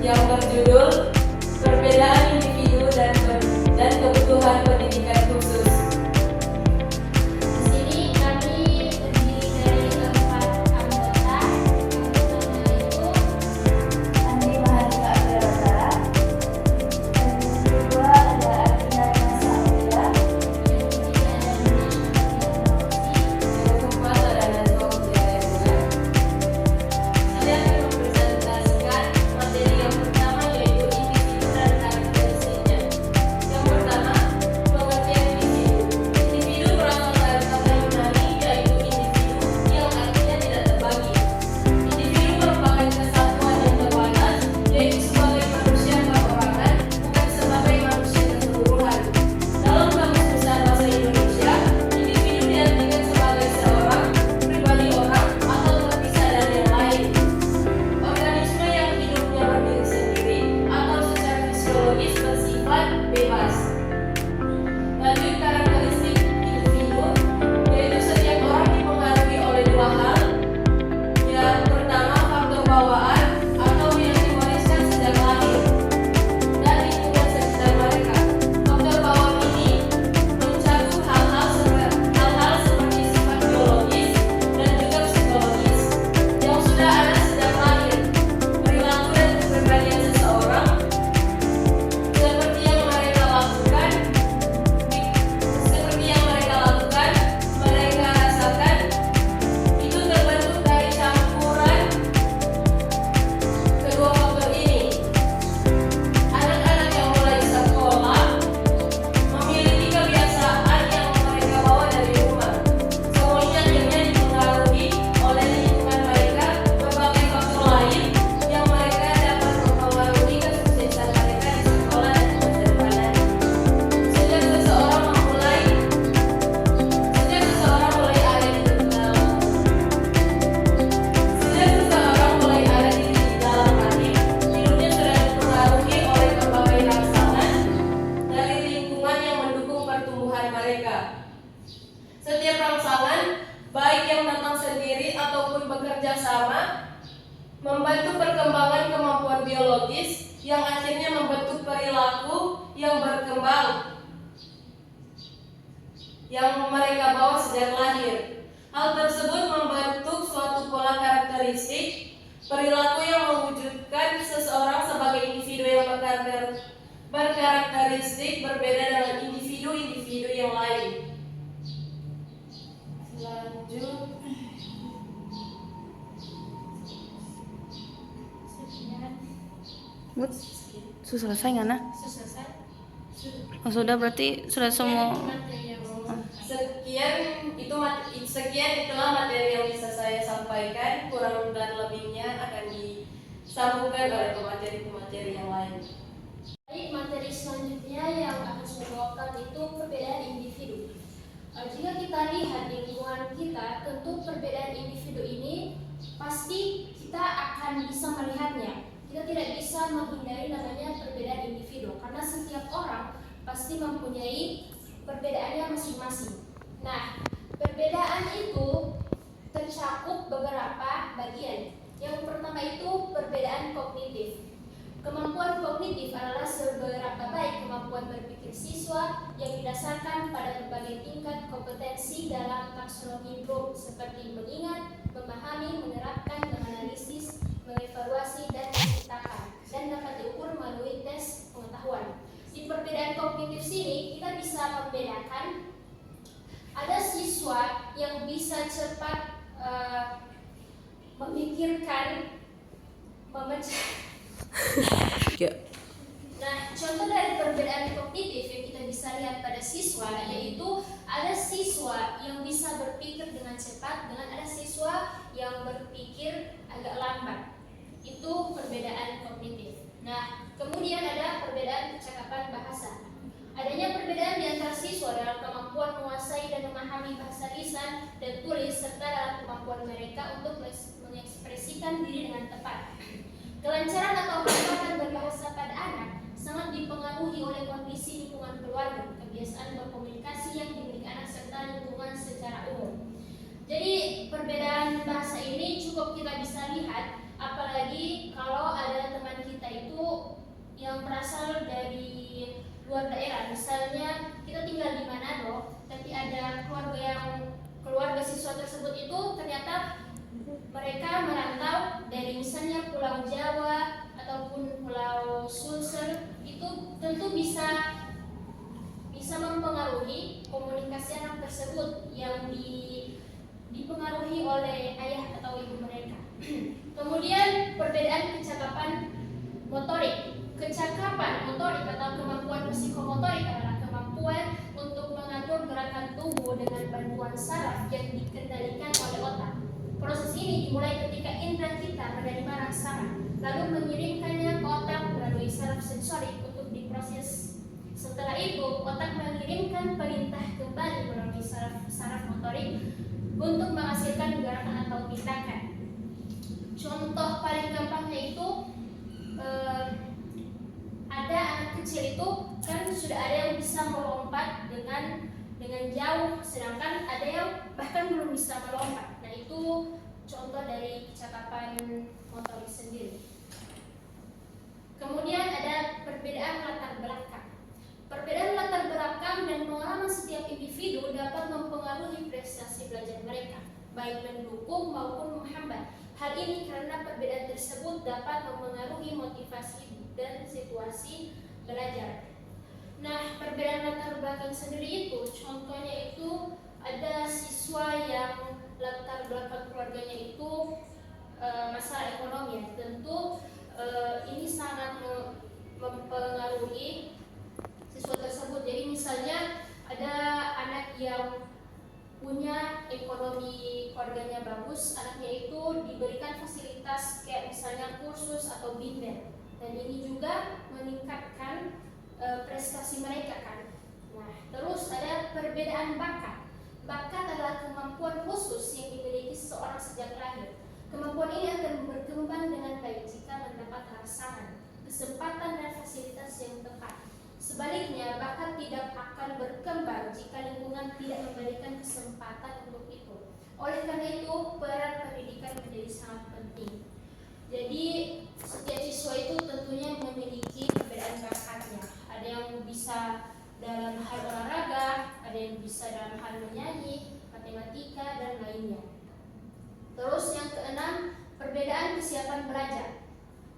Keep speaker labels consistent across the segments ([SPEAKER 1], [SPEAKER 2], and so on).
[SPEAKER 1] yang berjudul Perbedaan Individu dan Kebutuhan Pendidikan Khusus.
[SPEAKER 2] Di sini kami terdiri dari 4 anggota. Anggotanya itu
[SPEAKER 3] Andi Mahardika Abdullah, dan kedua ada Atina Nasaulia,
[SPEAKER 2] yang ketiga adalah
[SPEAKER 1] Yang keempat ada Najwa Mutiara. Saya akan mempresentasikan materi yang pertama, yaitu individu dan karakteristiknya. Yang pertama, pengertian individu. Individu berasal dari kata Yunani, yaitu individu yang artinya tidak terbagi. Individu merupakan kesatuan yang terbatas, yaitu sebagai manusia perorangan, bukan sebagai manusia keseluruhan. Dalam Kamus Besar Bahasa Indonesia, individu diartikan sebagai seorang, pribadi orang, atau terpisah dari yang lain. Organisme yang hidupnya berdiri sendiri atau secara fisiologis bersifat bebas. Lanjut, karakteristik individu, yaitu setiap orang dipengaruhi oleh dua hal. Yang pertama, faktor bawaan atau yang diwariskan sejak lahir dan lingkungan sekitar mereka. Faktor bawaan ini mencakup hal-hal seperti sifat biologis dan juga psikologis yang sudah ada sejak lahir. Perilaku dan kepribadian seseorang, seperti yang mereka lakukan, mereka rasakan, itu terbentuk dari campuran kedua faktor ini. Anak-anak yang mulai sekolah memiliki kebiasaan yang mereka bawa dari rumah. Semuanya akhirnya dipengaruhi oleh lingkungan mereka. Berbagai faktor lain yang mereka dapat mempengaruhi kesuksesan mereka di sekolah dan masa depan. Sejak seseorang mulai ada di dalam hati, hidupnya sudah dipengaruhi oleh berbagai rangsangan dari lingkungan yang mendukung pertumbuhan mereka. Setiap rangsangan, baik yang datang sendiri ataupun bekerja sama, membantu perkembangan kemampuan biologis yang akhirnya membentuk perilaku yang berkembang yang mereka bawa sejak lahir. Hal tersebut membentuk suatu pola karakteristik perilaku yang mewujudkan seseorang sebagai individu yang berkarakteristik berbeda dengan individu-individu yang lain. Lanjut.
[SPEAKER 4] But, sudah selesai nggak nak?
[SPEAKER 2] selesai.
[SPEAKER 4] Oh, sudah, berarti sudah semua.
[SPEAKER 1] Sekian itulah materi yang bisa saya sampaikan. Kurang dan lebihnya akan disambungkan oleh pemateri-pemateri yang lain.
[SPEAKER 2] Baik, materi selanjutnya yang akan saya bawakan itu perbedaan individu. Jika kita lihat di lingkungan kita, tentu perbedaan individu ini pasti kita akan bisa melihatnya. Kita tidak bisa menghindari namanya perbedaan individu, karena setiap orang pasti mempunyai perbedaannya masing-masing. Nah, perbedaan itu tercakup beberapa bagian. Yang pertama itu perbedaan kognitif. Kemampuan kognitif adalah seberapa baik kemampuan berpikir siswa yang didasarkan pada berbagai tingkat kompetensi dalam taksonomi Bloom, seperti mengingat, memahami, menerapkan, menganalisis, mengevaluasi, dan menciptakan, dan dapat diukur melalui tes pengetahuan. Di perbedaan kognitif sini kita bisa membedakan ada siswa yang bisa cepat memikirkan, memecah.
[SPEAKER 4] Ya.
[SPEAKER 2] Nah, contoh dari perbedaan kognitif yang kita bisa lihat pada siswa, yaitu ada siswa yang bisa berpikir dengan cepat dengan ada siswa yang berpikir agak lambat. Itu perbedaan kognitif. Nah, kemudian ada perbedaan kecakapan bahasa. Adanya perbedaan di antara siswa dalam kemampuan menguasai dan memahami bahasa lisan dan tulis, serta dalam kemampuan mereka untuk mengekspresikan diri dengan tepat. Kelancaran atau kemampuan berbahasa pada anak sangat dipengaruhi oleh kondisi lingkungan keluarga, kebiasaan berkomunikasi yang dimiliki anak, serta lingkungan secara umum. Jadi perbedaan bahasa ini cukup kita bisa lihat, apalagi kalau ada teman kita itu yang berasal dari luar daerah. Misalnya kita tinggal di Manado, tapi ada keluarga siswa tersebut itu ternyata mereka merantau dari misalnya Pulau Jawa ataupun Pulau Sulsel. Itu tentu bisa mempengaruhi komunikasi anak tersebut yang dipengaruhi oleh ayah atau ibu mereka. Kemudian perbedaan kecakapan motorik. Kecakapan motorik atau kemampuan psikomotorik adalah kemampuan untuk mengatur gerakan tubuh dengan bantuan saraf yang dikendalikan oleh otak. Proses ini dimulai ketika indera kita menerima rangsangan, lalu mengirimkannya ke otak melalui saraf sensorik untuk diproses. Setelah itu, otak mengirimkan perintah kembali melalui saraf motorik untuk menghasilkan gerakan atau tindakan. Contoh paling gampangnya itu ada anak kecil itu kan sudah ada yang bisa melompat dengan jauh, sedangkan ada yang bahkan belum bisa melompat. Nah, itu contoh dari kecakapan motorik sendiri. Kemudian ada perbedaan latar belakang. Perbedaan latar belakang dan pengalaman setiap individu dapat mempengaruhi prestasi belajar mereka, baik mendukung maupun menghambat. Hal ini karena perbedaan tersebut dapat mempengaruhi motivasi dan situasi belajar. Nah, perbedaan latar belakang sendiri itu, contohnya itu ada siswa yang latar belakang keluarganya itu masalah ekonomi. Tentu ini sangat mempengaruhi siswa tersebut. Jadi misalnya ada anak yang punya ekonomi keluarganya bagus, anaknya itu diberikan fasilitas kayak misalnya kursus atau bimbel, dan ini juga meningkatkan prestasi mereka kan. Nah, terus ada perbedaan bakat. Bakat adalah kemampuan khusus yang dimiliki seseorang sejak lahir. Kemampuan ini akan berkembang dengan baik jika mendapat rangsangan, kesempatan dan fasilitas yang tepat. Sebaliknya, bakat tidak akan berkembang jika lingkungan tidak memberikan kesempatan untuk itu. Oleh karena itu, peran pendidikan menjadi sangat penting. Jadi, setiap siswa itu tentunya memiliki perbedaan bakatnya. Ada yang bisa dalam hal olahraga, ada yang bisa dalam hal menyanyi, matematika, dan lainnya. Terus yang keenam, perbedaan kesiapan belajar.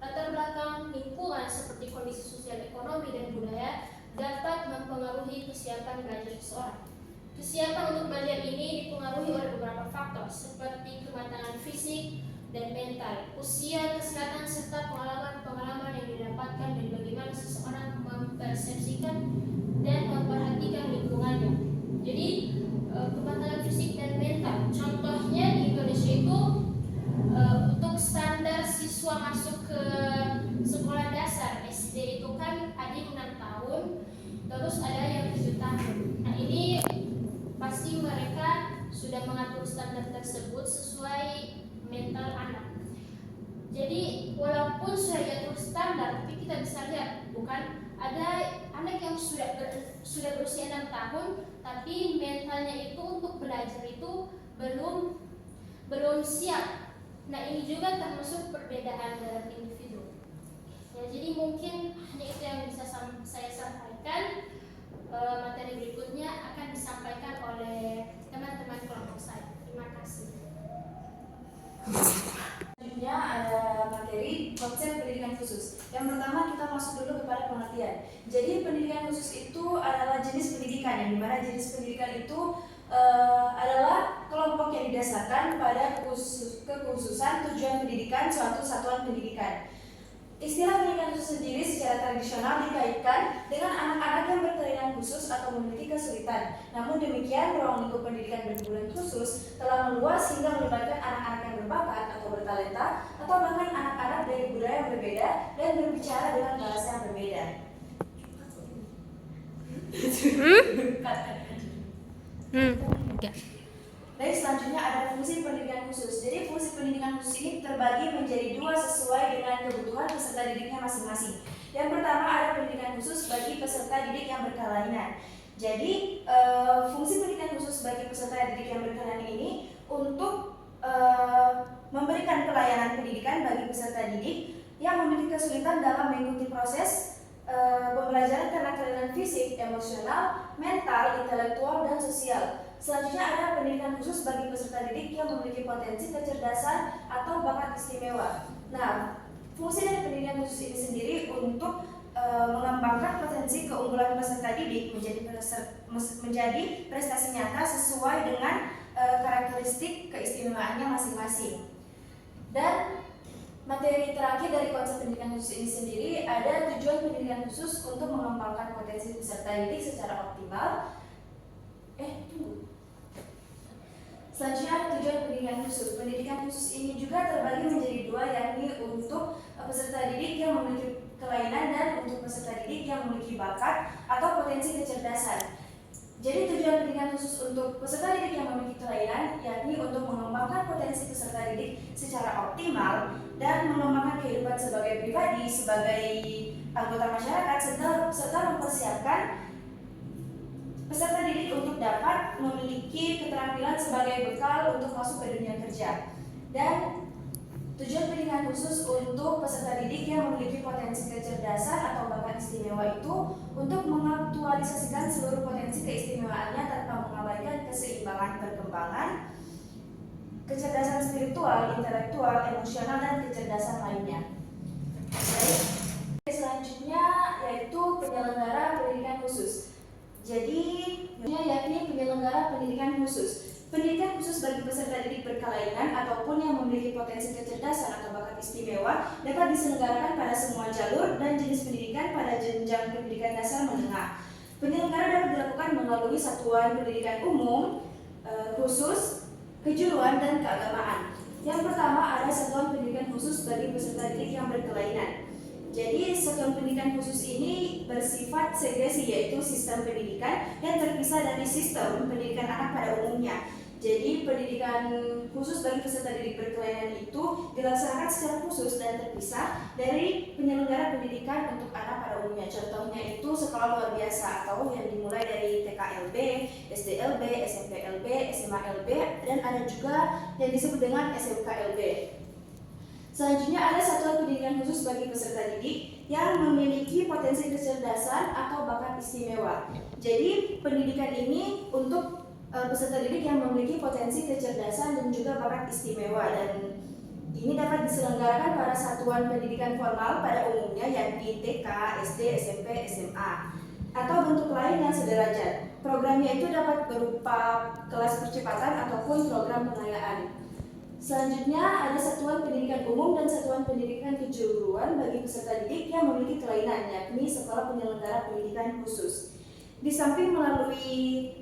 [SPEAKER 2] Latar belakang lingkungan seperti kondisi sosial, ekonomi, dan budaya dapat mempengaruhi kesiapan belajar seseorang. Kesiapan untuk belajar ini dipengaruhi oleh beberapa faktor seperti kematangan fisik dan mental, usia, kesehatan, serta pengalaman-pengalaman yang didapatkan dan bagaimana seseorang mempersepsikan dan memperhatikan lingkungannya. Jadi kematangan fisik dan mental, contohnya di Indonesia itu untuk standar siswa masuk ke sekolah dasar SD itu kan ada yang 6 tahun, terus ada yang 7 tahun. Nah, ini pasti mereka sudah mengatur standar tersebut sesuai mental anak. Jadi walaupun sudah diatur standar, tapi kita bisa lihat bukan ada anak yang sudah berusia 6 tahun, tapi mentalnya itu untuk belajar itu belum siap. Nah, ini juga termasuk perbedaan dalam individu. Ya, jadi mungkin hanya itu yang bisa saya sampaikan. Materi berikutnya akan disampaikan oleh teman-teman kelompok saya. Terima kasih.
[SPEAKER 3] Selanjutnya ada materi konsep pendidikan khusus. Yang pertama kita masuk dulu kepada pengertian. Jadi pendidikan khusus itu adalah jenis pendidikan, yang dimana jenis pendidikan itu adalah kelompok yang didasarkan pada kekhususan tujuan pendidikan suatu satuan pendidikan. Istilah pendidikan khusus sendiri secara tradisional dikaitkan dengan anak-anak yang berkelainan khusus atau memiliki kesulitan. Namun demikian, ruang lingkup pendidikan berkebutuhan khusus telah meluas hingga melibatkan anak-anak yang berbakat atau bertalenta, atau bahkan anak-anak dari budaya yang berbeda dan berbicara dengan bahasa yang berbeda.
[SPEAKER 4] Ya.
[SPEAKER 3] Baik, selanjutnya ada fungsi pendidikan khusus. Jadi fungsi pendidikan khusus ini terbagi menjadi dua sesuai dengan kebutuhan peserta didiknya masing-masing. Yang pertama ada pendidikan khusus bagi peserta didik yang berkelainan. Jadi fungsi pendidikan khusus bagi peserta didik yang berkelainan ini untuk memberikan pelayanan pendidikan bagi peserta didik yang memiliki kesulitan dalam mengikuti proses pembelajaran karena kelainan fisik, emosional, mental, intelektual, dan sosial. Selanjutnya ada pendidikan khusus bagi peserta didik yang memiliki potensi kecerdasan atau bakat istimewa. Nah, fungsi dari pendidikan khusus ini sendiri untuk mengembangkan potensi keunggulan peserta didik menjadi prestasi nyata sesuai dengan karakteristik keistimewaannya masing-masing. Dan materi terakhir dari konsep pendidikan khusus ini sendiri ada tujuan pendidikan khusus untuk mengembangkan potensi peserta didik secara optimal. Selanjutnya ada tujuan pendidikan khusus. Pendidikan khusus ini juga terbagi menjadi dua, yakni untuk peserta didik yang memiliki kelainan dan untuk peserta didik yang memiliki bakat atau potensi kecerdasan. Jadi tujuan pendidikan khusus untuk peserta didik yang memiliki kelainan yakni untuk mengembangkan potensi peserta didik secara optimal dan mengembangkan kehidupan sebagai pribadi, sebagai anggota masyarakat, serta mempersiapkan peserta didik untuk dapat memiliki keterampilan sebagai bekal untuk masuk ke dunia kerja. Dan tujuan pendidikan khusus untuk peserta didik yang memiliki potensi kecerdasan atau bakat istimewa itu untuk mengaktualisasikan seluruh potensi keistimewaannya tanpa mengabaikan keseimbangan perkembangan, kecerdasan spiritual, intelektual, emosional, dan kecerdasan lainnya. Baik. Selanjutnya yaitu penyelenggara pendidikan khusus. Jadi, yakni penyelenggara pendidikan khusus. Pendidikan khusus bagi peserta didik berkelainan ataupun yang memiliki potensi kecerdasan atau bakat istimewa dapat diselenggarakan pada semua jalur dan jenis pendidikan pada jenjang pendidikan dasar menengah. Penyelenggara dapat dilakukan melalui satuan pendidikan umum, khusus, kejuruan, dan keagamaan. Yang pertama ada satuan pendidikan khusus bagi peserta didik yang berkelainan. Jadi satuan pendidikan khusus ini bersifat segresi, yaitu sistem pendidikan yang terpisah dari sistem pendidikan anak pada umumnya. Jadi pendidikan khusus bagi peserta didik berkelainan itu dilaksanakan secara khusus dan terpisah dari penyelenggara pendidikan untuk anak pada umumnya. Contohnya itu sekolah luar biasa atau yang dimulai dari TKLB, SDLB, SMPLB, SMALB, dan ada juga yang disebut dengan SMKLB. Selanjutnya ada satuan pendidikan khusus bagi peserta didik yang memiliki potensi kecerdasan atau bakat istimewa. Jadi pendidikan ini untuk peserta didik yang memiliki potensi kecerdasan dan juga bakat istimewa, dan ini dapat diselenggarakan pada satuan pendidikan formal pada umumnya yakni TK, SD, SMP, SMA atau bentuk lain yang sederajat. Programnya itu dapat berupa kelas percepatan ataupun program pengayaan. Selanjutnya ada satuan pendidikan umum dan satuan pendidikan kejuruan bagi peserta didik yang memiliki kelainan yakni sekolah penyelenggara pendidikan khusus. Di samping melalui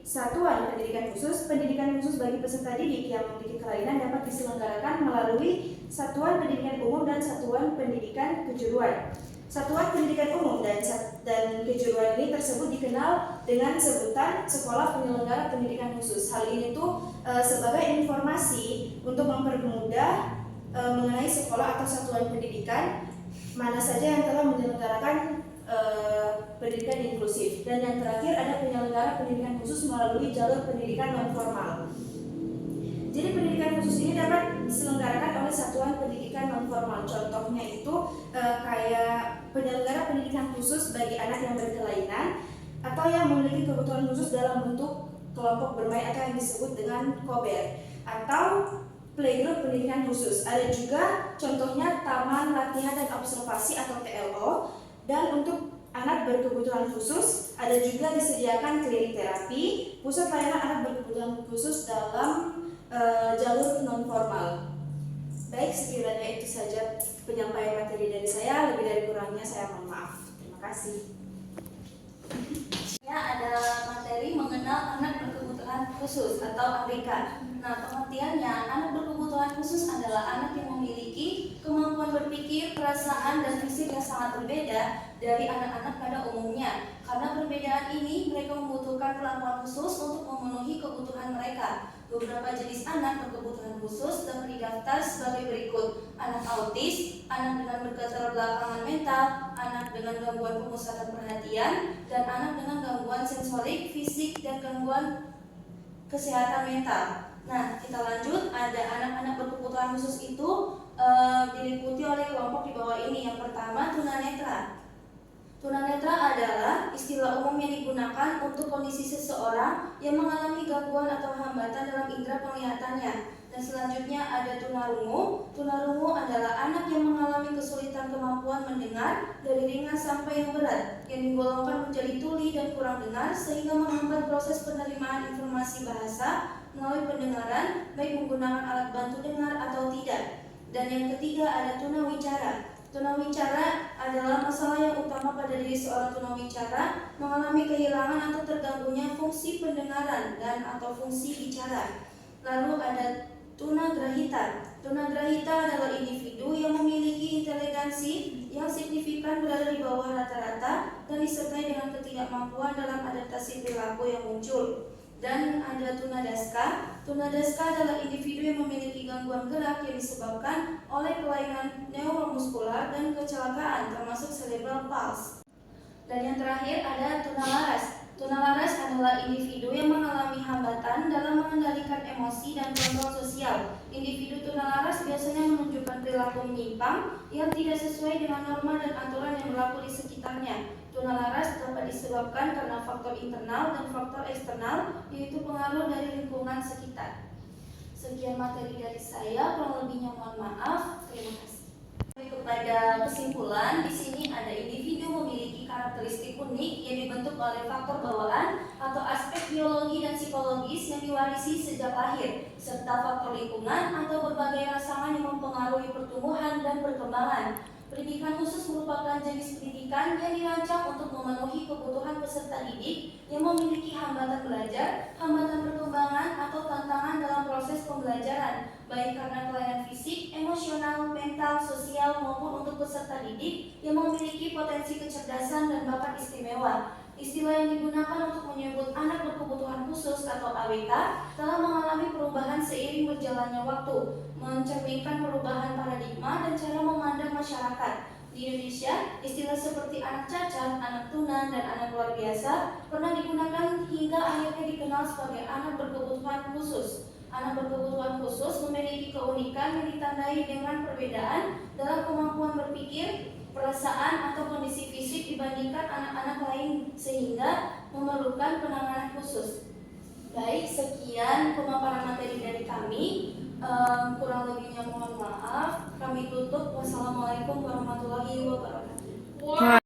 [SPEAKER 3] satuan pendidikan khusus bagi peserta didik yang memiliki kelainan dapat diselenggarakan melalui satuan pendidikan umum dan satuan pendidikan kejuruan. Satuan pendidikan umum dan kejuruan ini tersebut dikenal dengan sebutan sekolah penyelenggara pendidikan khusus. Hal ini tuh sebagai informasi untuk mempermudah mengenai sekolah atau satuan pendidikan mana saja yang telah menyelenggarakan pendidikan inklusif. Dan yang terakhir ada penyelenggara pendidikan khusus melalui jalur pendidikan non formal. Jadi pendidikan khusus ini dapat diselenggarakan oleh satuan pendidikan non formal. Contohnya itu kayak penyelenggara pendidikan khusus bagi anak yang berkelainan atau yang memiliki kebutuhan khusus dalam bentuk kelompok bermain atau yang disebut dengan kober, atau playgroup pendidikan khusus. Ada juga contohnya taman latihan dan observasi atau TLO. Dan untuk anak berkebutuhan khusus ada juga disediakan klinik terapi, pusat layanan anak berkebutuhan khusus dalam jalur non formal. Baik, sekiranya itu saja penyampaian materi dari saya. Lebih dari kurangnya saya mohon maaf. Terima kasih.
[SPEAKER 5] Ada materi mengenal anak berkebutuhan khusus atau ABK. Nah, pengertiannya anak berkebutuhan khusus adalah anak yang memiliki kemampuan berpikir, perasaan, dan fisik yang sangat berbeda dari anak-anak pada umumnya. Karena perbedaan ini, mereka membutuhkan perlakuan khusus untuk memenuhi kebutuhan mereka. Beberapa jenis anak berkebutuhan khusus dapat didaftar sebagai berikut: anak autis, anak dengan keterbelakangan mental, anak dengan gangguan pemusatan perhatian, dan anak dengan gangguan sensorik, fisik, dan gangguan kesehatan mental. Nah, kita lanjut. Ada anak-anak berkebutuhan khusus itu diliputi oleh kelompok di bawah ini. Yang pertama, tunanetra. Tunanetra adalah istilah umum yang digunakan untuk kondisi seseorang yang mengalami gangguan atau hambatan dalam indera penglihatannya. Dan selanjutnya ada tunarungu. Tunarungu adalah anak yang mengalami kesulitan kemampuan mendengar dari ringan sampai yang berat, yang digolongkan menjadi tuli dan kurang dengar sehingga menghambat proses penerimaan informasi bahasa melalui pendengaran, baik menggunakan alat bantu dengar atau tidak. Dan yang ketiga ada tunawicara. Tunawicara adalah masalah yang utama pada diri seorang tunawicara, mengalami kehilangan atau terganggunya fungsi pendengaran dan atau fungsi bicara. Lalu ada tunagrahita. Tunagrahita adalah individu yang memiliki inteligensi yang signifikan berada di bawah rata-rata dan disertai dengan ketidakmampuan dalam adaptasi perilaku yang muncul. Dan ada tunadaska. Tunadaska adalah individu yang memiliki gangguan gerak yang disebabkan oleh kelainan neuromuskular dan kecelakaan termasuk cerebral palsy. Dan yang terakhir ada tunalaras. Tunalaras adalah individu yang mengalami hambatan dalam mengendalikan emosi dan kontrol sosial. Individu tunalaras biasanya menunjukkan perilaku menyimpang yang tidak sesuai dengan norma dan aturan yang berlaku di sekitarnya. Tunalaras dapat disebabkan karena faktor internal dan faktor eksternal, yaitu pengaruh dari lingkungan sekitar. Sekian materi dari saya, kurang lebihnya mohon maaf. Terima kasih. Kepada kesimpulan, di sini ada individu memiliki karakteristik unik yang dibentuk oleh faktor bawaan atau aspek biologi dan psikologis yang diwarisi sejak lahir, serta faktor lingkungan atau berbagai rangsangan yang mempengaruhi pertumbuhan dan perkembangan. Pendidikan khusus merupakan jenis pendidikan yang dirancang untuk memenuhi kebutuhan peserta didik yang memiliki hambatan belajar, hambatan perkembangan, atau tantangan dalam proses pembelajaran, baik karena kelainan fisik, emosional, mental, sosial, maupun untuk peserta didik yang memiliki potensi kecerdasan dan bakat istimewa. Istilah yang digunakan untuk menyebut anak berkebutuhan khusus atau ABK telah mengalami perubahan seiring berjalannya waktu, mencerminkan perubahan paradigma dan cara memandang masyarakat. Di Indonesia, istilah seperti anak cacat, anak tuna, dan anak luar biasa pernah digunakan hingga akhirnya dikenal sebagai anak berkebutuhan khusus. Anak berkebutuhan khusus memiliki keunikan yang ditandai dengan perbedaan dalam kemampuan berpikir, perasaan, atau kondisi fisik dibandingkan anak-anak lain sehingga memerlukan penanganan khusus. Baik, sekian pemaparan materi dari kami. Kurang lebihnya mohon maaf. Kami tutup. Wassalamualaikum warahmatullahi wabarakatuh.